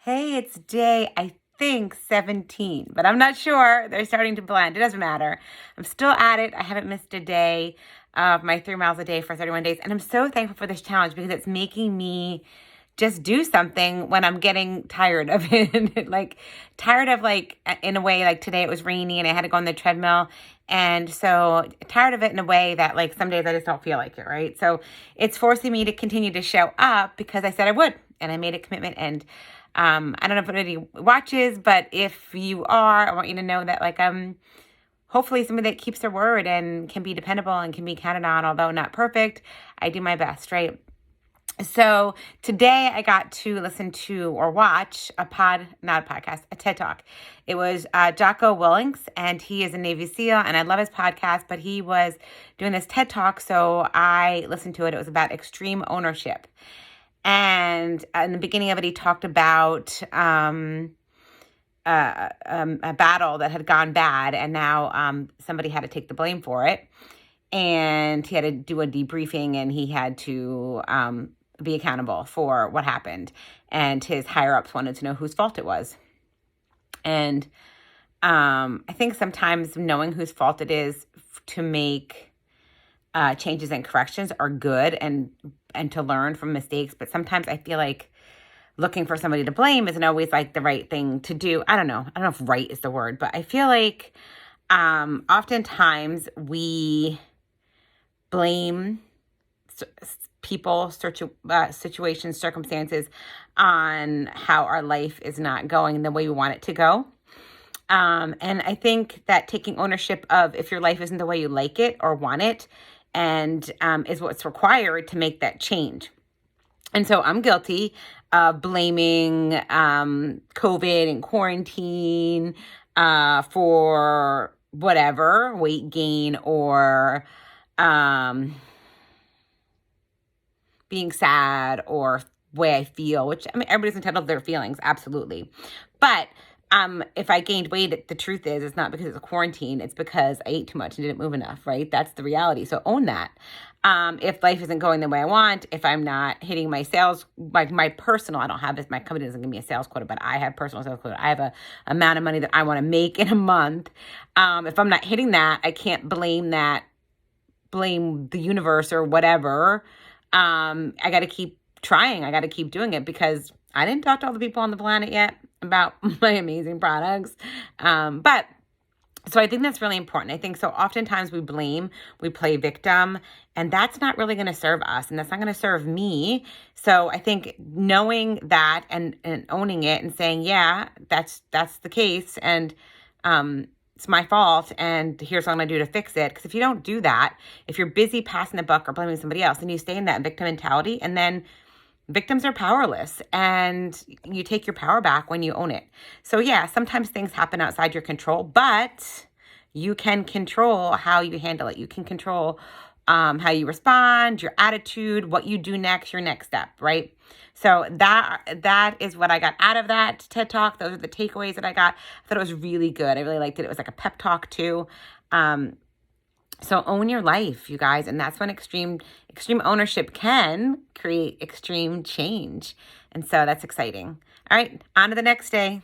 Hey, it's day, I think 17, but I'm not sure. They're starting to blend. It doesn't matter. I'm still at it. I haven't missed a day of my 3 miles a day for 31 days. And I'm so thankful for this challenge because it's making me just do something when I'm getting tired of it. Like tired of in a way, like today it was rainy and I had to go on the treadmill. And so tired of it in a way that like some days I just don't feel like it, right? So it's forcing me to continue to show up because I said I would and I made a commitment. And I don't know if anybody watches, but if you are, I want you to know that hopefully somebody that keeps their word and can be dependable and can be counted on, although not perfect. I do my best, right? So today I got to listen to or watch a TED Talk. It was Jocko and he is a Navy SEAL, and I love his podcast, but he was doing this TED Talk, so I listened to it. It was about extreme ownership. And in the beginning of it, he talked about a battle that had gone bad, and now somebody had to take the blame for it. And he had to do a debriefing, and he had to be accountable for what happened. And his higher-ups wanted to know whose fault it was. And I think sometimes knowing whose fault it is to make changes and corrections are good and to learn from mistakes. But sometimes I feel like looking for somebody to blame isn't always like the right thing to do. I don't know if right is the word, but I feel like oftentimes we blame people, situations, circumstances on how our life is not going the way we want it to go. And I think that taking ownership of if your life isn't the way you like it or want it, and is what's required to make that change. And so I'm guilty of blaming COVID and quarantine for whatever, weight gain or being sad or way I feel, which, I mean, everybody's entitled to their feelings, absolutely. But if I gained weight, the truth is it's not because it's a quarantine. It's because I ate too much and didn't move enough, right? That's the reality. So own that. If life isn't going the way I want, if I'm not hitting my sales, like my personal, I don't have this, my company doesn't give me a sales quota, but I have personal sales quota. I have a amount of money that I want to make in a month. If I'm not hitting that, I can't blame the universe or whatever. I got to keep trying. I got to keep doing it because I didn't talk to all the people on the planet yet about my amazing products. But so I think that's really important. I think so oftentimes we play victim, and that's not really going to serve us, and that's not going to serve me. So I think knowing that and owning it and saying, yeah, that's the case. And, it's my fault, and here's what I'm going to do to fix it. Because if you don't do that, if you're busy passing the buck or blaming somebody else, then you stay in that victim mentality, and then victims are powerless, and you take your power back when you own it. So yeah, sometimes things happen outside your control, but you can control how you handle it. You can control how you respond, your attitude, what you do next, your next step, right? So that is what I got out of that TED Talk. Those are the takeaways that I got. I thought it was really good. I really liked it. It was like a pep talk too. So own your life, you guys. And that's when extreme ownership can create extreme change. And so that's exciting. All right, on to the next day.